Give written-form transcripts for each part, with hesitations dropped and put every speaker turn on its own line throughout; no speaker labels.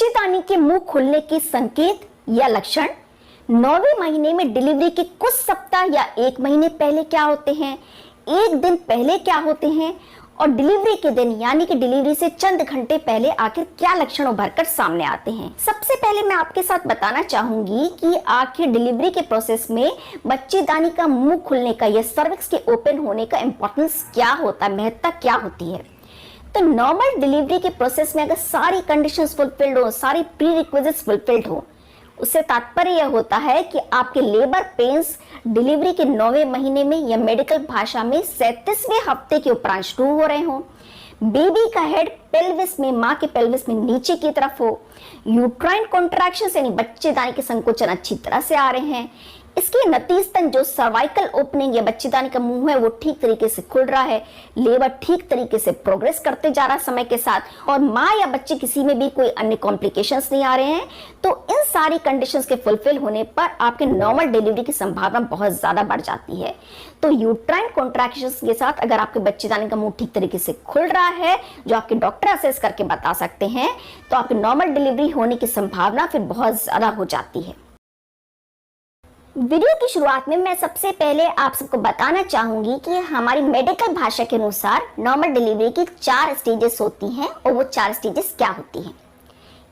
बच्चेदानी के मुंह खुलने के संकेत या लक्षण। 9वें महीने में डिलीवरी के कुछ सप्ताह या 1 महीने पहले क्या होते हैं, 1 दिन पहले क्या होते हैं और डिलीवरी के दिन यानी कि डिलीवरी से चंद घंटे पहले आखिर क्या लक्षण उभर कर सामने आते हैं। सबसे पहले मैं आपके साथ बताना चाहूंगी कि आखिर डिलीवरी के प्रोसेस में बच्चेदानी का मुंह खुलने का या सर्विक्स के ओपन होने का इंपॉर्टेंस क्या होता है, महत्ता क्या होती है। तो नॉर्मल डिलीवरी के प्रोसेस में अगर सारी कंडीशंस फुलफिल्ड हो, सारी प्री रिक्विजिट्स फुलफिल्ड हो, उससे तात्पर्य यह होता है कि आपके लेबर पेन्स डिलीवरी के 9वें महीने में या मेडिकल भाषा में 37वें हफ्ते के उपरांत शुरू हो रहे हों, बेबी का हेड पेल्विस में, मां के पेल्विस में नीचे की तरफ हो, यूट्राइन कॉन्ट्रैक्शंस यानी बच्चेदानी के संकोचन अच्छी तरह से आ रहे हैं, इसके नतीजतन जो सर्वाइकल ओपनिंग या बच्चेदानी का मुंह है वो ठीक तरीके से खुल रहा है, लेबर ठीक तरीके से प्रोग्रेस करते जा रहा है समय के साथ और माँ या बच्चे किसी में भी कोई अन्य कॉम्प्लिकेशंस नहीं आ रहे हैं, तो इन सारी कंडीशंस के फुलफिल होने पर आपके नॉर्मल डिलीवरी की संभावना बहुत ज्यादा बढ़ जाती है। तो यूट्राइन कॉन्ट्रैक्शंस के साथ अगर आपके बच्चेदानी का मुंह ठीक तरीके से खुल रहा है, जो आपके डॉक्टर असेस करके बता सकते हैं, तो आपकी नॉर्मल डिलीवरी होने की संभावना फिर बहुत ज्यादा हो जाती है। वीडियो की शुरुआत में मैं सबसे पहले आप सबको बताना चाहूंगी कि हमारी मेडिकल भाषा के अनुसार नॉर्मल डिलीवरी की 4 स्टेजेस होती हैं और वो 4 स्टेजेस क्या होती हैं।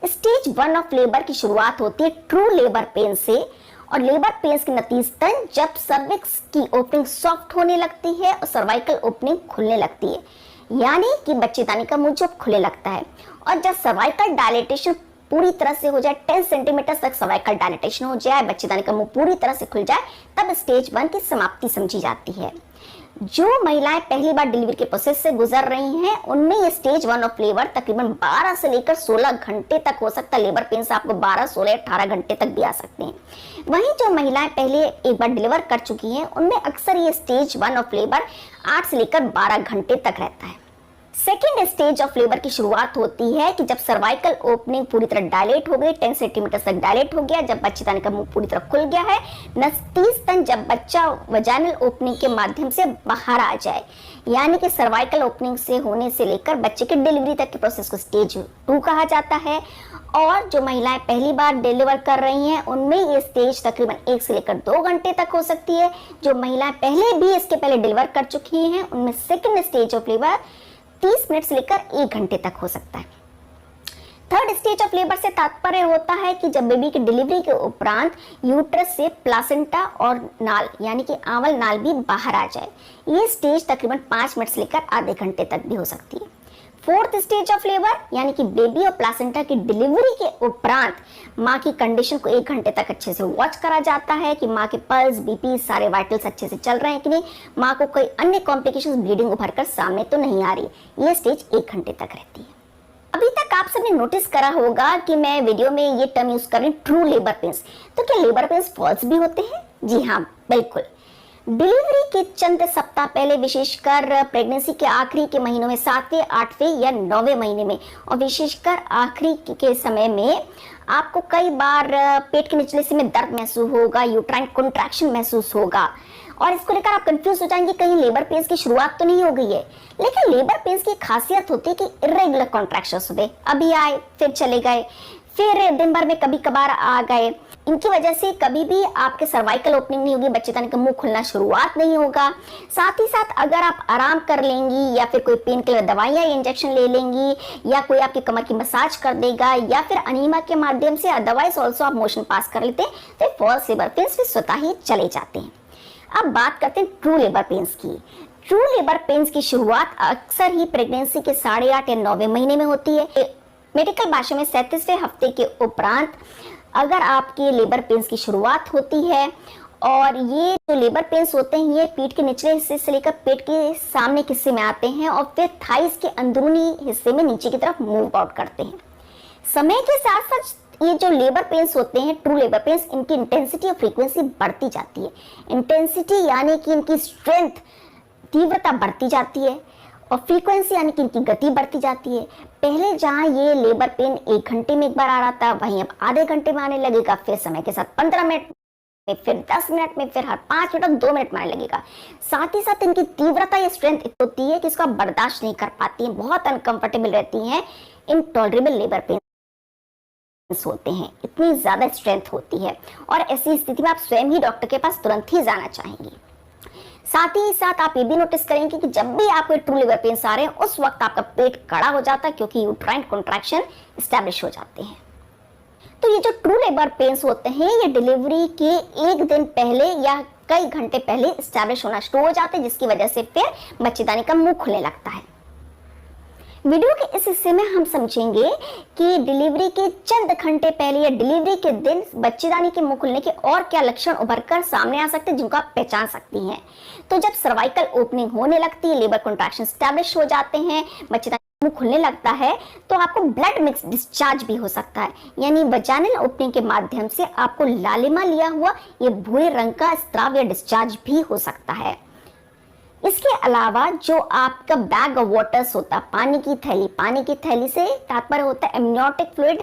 स्टेज 1 ऑफ लेबर की शुरुआत होती है ट्रू लेबर पेन से और लेबर पेन्स के नतीजतन जब सर्विक्स की ओपनिंग सॉफ्ट होने लगती है और सर्वाइकल ओपनिंग खुलने लगती है, यानी कि बच्चेदानी का मुंह जब खुलने लगता है और जब सर्वाइकल डायलेटेशन पूरी तरह से हो जाए, 10 सेंटीमीटर तक सर्वाइकल डायलेटेशन हो जाए, बच्चेदानी का मुंह पूरी तरह से खुल जाए, तब स्टेज 1 की समाप्ति समझी जाती है। जो महिलाएं पहली बार डिलीवरी के प्रोसेस से गुजर रही हैं, उनमें ये स्टेज 1 ऑफ लेबर तकरीबन 12 से लेकर 16 घंटे तक हो सकता है। लेबर पेन से आपको 12, 16, 18 घंटे तक भी आ सकते हैं। वहीं जो महिलाएं पहले एक बार डिलीवर कर चुकी हैं, उनमें अक्सर ये स्टेज 1 ऑफ लेबर 8 से लेकर 12 घंटे तक रहता है। सेकेंड स्टेज ऑफ लेबर की शुरुआत होती है कि जब सर्वाइकल ओपनिंग पूरी तरह डायलेट हो गई, 10 सेंटीमीटर तक डायलेट हो गया, जब बच्चेदानी का मुंह पूरी तरह खुल गया है, नतीजतन जब बच्चा वजाइनल ओपनिंग के माध्यम से बाहर आ जाए, यानी कि सर्वाइकल ओपनिंग से होने से लेकर बच्चे की डिलीवरी तक के प्रोसेस को स्टेज 2 कहा जाता है। और जो महिलाएं पहली बार डिलीवर कर रही हैं, उनमें ये स्टेज तकरीबन 1 से लेकर 2 घंटे तक हो सकती है। जो महिलाएं पहले भी इसके पहले डिलीवर कर चुकी हैं, उनमें second stage of labour 30 minute से लेकर 1 घंटे तक हो सकता है। थर्ड स्टेज ऑफ लेबर से तात्पर्य होता है कि जब बेबी की डिलीवरी के उपरांत यूट्रस से प्लासेंटा और नाल यानी कि आंवल नाल भी बाहर आ जाए, ये स्टेज तकरीबन 5 मिनट से लेकर आधे घंटे तक भी हो सकती है। फोर्थ स्टेज ऑफ लेबर यानी कि बेबी और प्लासेंटा की डिलीवरी के उपरांत माँ की कंडीशन को 1 घंटे तक अच्छे से वॉच करा जाता है कि माँ के पल्स, बीपी, सारे वाइटल्स अच्छे से चल रहे हैं कि नहीं, माँ को कोई अन्य कॉम्प्लिकेशंस, ब्लीडिंग उभर कर सामने तो नहीं आ रही। ये स्टेज 1 घंटे तक रहती है। अभी तक आप सबने नोटिस करा होगा कि मैं वीडियो में ये टर्म यूज कर रही हूँ ट्रू लेबर पेन्स। तो क्या लेबर पेन्स फॉल्स भी होते हैं? जी हाँ, बिल्कुल। डिलीवरी के चंद सप्ताह पहले, विशेषकर प्रेगनेंसी के आखिरी के महीनों में, 7वें, 8वें या 9वें महीने में, और विशेषकर आखिरी के समय में आपको कई बार पेट के निचले हिस्से में दर्द महसूस होगा, यूट्राइन कॉन्ट्रैक्शन महसूस होगा और इसको लेकर आप कंफ्यूज हो जाएंगे कहीं लेबर पेन्स की शुरुआत तो नहीं हो गई है। लेकिन लेबर पेन्स की खासियत होती है कि इर्रेगुलर कॉन्ट्रैक्शंस होते, अभी आए फिर चले गए, फिर दिन भर में कभी कभार आ गए। इनकी वजह से कभी भी आपके सर्वाइकल ओपनिंग नहीं होगी, बच्चेदानी का मुंह खुलना शुरुआत नहीं होगा। साथ ही साथ अगर आप आराम कर लेंगी या फिर कोई पेन किलर दवाइयाँ या इंजेक्शन ले लेंगी या कोई आपकी कमर की मसाज कर देगा या फिर अनीमा के माध्यम से अदरवाइज ऑल्सो आप मोशन पास कर लेते हैं, तो फॉल्स लेबर पेन्स भी स्वतः ही चले जाते हैं। अब बात करते हैं ट्रू लेबर पेन्स की। ट्रू लेबर पेन्स की शुरुआत अक्सर ही प्रेगनेंसी के 8.5 या 9वें महीने में होती है। मेडिकल भाषा में 37वें हफ्ते के उपरांत अगर आपके लेबर पेन्स की शुरुआत होती है और ये जो लेबर पेन्स होते हैं, ये पीठ के निचले हिस्से से लेकर पेट के सामने के हिस्से में आते हैं और फिर थाइस के अंदरूनी हिस्से में नीचे की तरफ मूव आउट करते हैं। समय के साथ साथ ये जो लेबर पेन्स होते हैं, ट्रू लेबर पेन्स, इनकी इंटेंसिटी और फ्रीक्वेंसी बढ़ती जाती है। इंटेंसिटी यानी कि इनकी स्ट्रेंथ, तीव्रता बढ़ती जाती है और फ्रीक्वेंसी यानी कि इनकी गति बढ़ती जाती है। पहले जहां ये लेबर पेन 1 घंटे में एक बार आ रहा था, वहीं अब आधे घंटे में आने लगेगा, फिर समय के साथ 15 मिनट में, फिर 10 मिनट में, फिर हर 5 मिनट और 2 मिनट में आने लगेगा। साथ ही साथ इनकी तीव्रता या स्ट्रेंथ होती है कि इसको आप बर्दाश्त नहीं कर पाती है, बहुत अनकंफर्टेबल रहती हैं। इनटॉलरेबल लेबर पेन होते हैं, इतनी ज्यादा स्ट्रेंथ होती है, और ऐसी स्थिति में आप स्वयं ही डॉक्टर के पास तुरंत ही जाना चाहेंगे। साथ ही साथ आप ये भी नोटिस करेंगे कि जब भी आपको ट्रू लेबर पेन्स आ रहे हैं उस वक्त आपका पेट कड़ा हो जाता है, क्योंकि यूट्राइन कॉन्ट्रैक्शन एस्टैब्लिश हो जाते हैं। तो ये जो ट्रू लेबर पेन्स होते हैं ये डिलीवरी के एक दिन पहले या कई घंटे पहले एस्टैब्लिश होना शुरू हो जाते हैं, जिसकी वजह से फिर बच्चेदानी का मुंह खुलने लगता है। वीडियो के इस हिस्से में हम समझेंगे कि डिलीवरी के चंद घंटे पहले या डिलीवरी के दिन बच्चेदानी के मुंह खुलने के और क्या लक्षण उभर कर सामने आ सकते हैं जिनको आप पहचान सकती हैं। तो जब सर्वाइकल ओपनिंग होने लगती है, लेबर कॉन्ट्रैक्शन एस्टैब्लिश हो जाते हैं, बच्चेदानी मुंह खुलने लगता है, तो आपको ब्लड मिक्स डिस्चार्ज भी हो सकता है, यानी वजाइनल ओपनिंग के माध्यम से आपको लालिमा लिया हुआ ये भूरे रंग का स्राव या डिस्चार्ज भी हो सकता है। इसके अलावा जो आपका बैग ऑफ वाटर्स होता है, पानी की थैली से तात्पर्य होता है एमनियोटिक फ्लूइड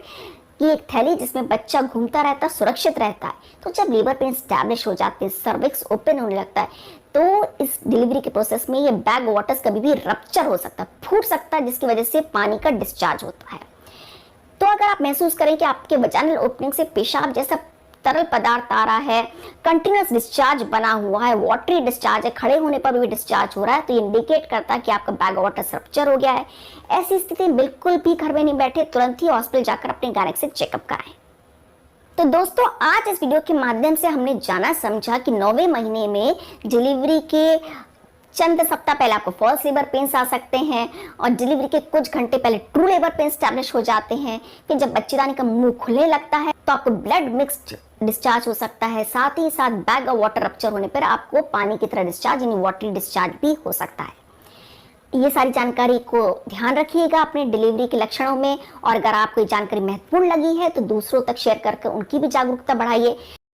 की एक थैली जिसमें बच्चा घूमता रहता है, सुरक्षित रहता है। तो जब लेबर पेन स्टैब्लिश हो जाते हैं, सर्विक्स ओपन होने लगता है, तो इस डिलीवरी के प्रोसेस में ये बैग ऑफ वाटर्स कभी भी रप्चर हो सकता है, फूट सकता है, जिसकी वजह से पानी का डिस्चार्ज होता है। तो अगर आप महसूस करें कि आपके वजाइनल ओपनिंग से पेशाब जैसा तरल पदार्थ आ रहा है, कंटिन्यूअस डिस्चार्ज बना हुआ है, वाटरी डिस्चार्ज है, खड़े होने पर भी डिस्चार्ज हो रहा है, तो ये इंडिकेट करता है कि आपका बैग ऑफ वाटर रप्चर हो गया है। ऐसी स्थिति में बिल्कुल भी घर में नहीं बैठे, तुरंत ही हॉस्पिटल जाकर अपने गायनेक से चेकअप कराएं। तो दोस्तों आज इस वीडियो के माध्यम से हमने जाना समझा कि 9वें महीने में डिलीवरी के चंद सप्ताह पहले आपको फॉल्स लेबर पेन्स आ सकते हैं, और डिलीवरी के कुछ घंटे पहले ट्रू लेबर पेन स्टैब्लिश हो जाते हैं। फिर जब बच्चेदानी का मुंह खुलने लगता है तो आपको ब्लड मिक्स्ड डिस्चार्ज हो सकता है, साथ ही साथ बैग ऑफ वाटर रप्चर होने पर आपको पानी की तरह डिस्चार्ज यानी वाटरी डिस्चार्ज भी हो सकता है। ये सारी जानकारी को ध्यान रखिएगा अपने डिलीवरी के लक्षणों में, और अगर आपको ये जानकारी महत्वपूर्ण लगी है तो दूसरों तक शेयर करके उनकी भी जागरूकता बढ़ाइए,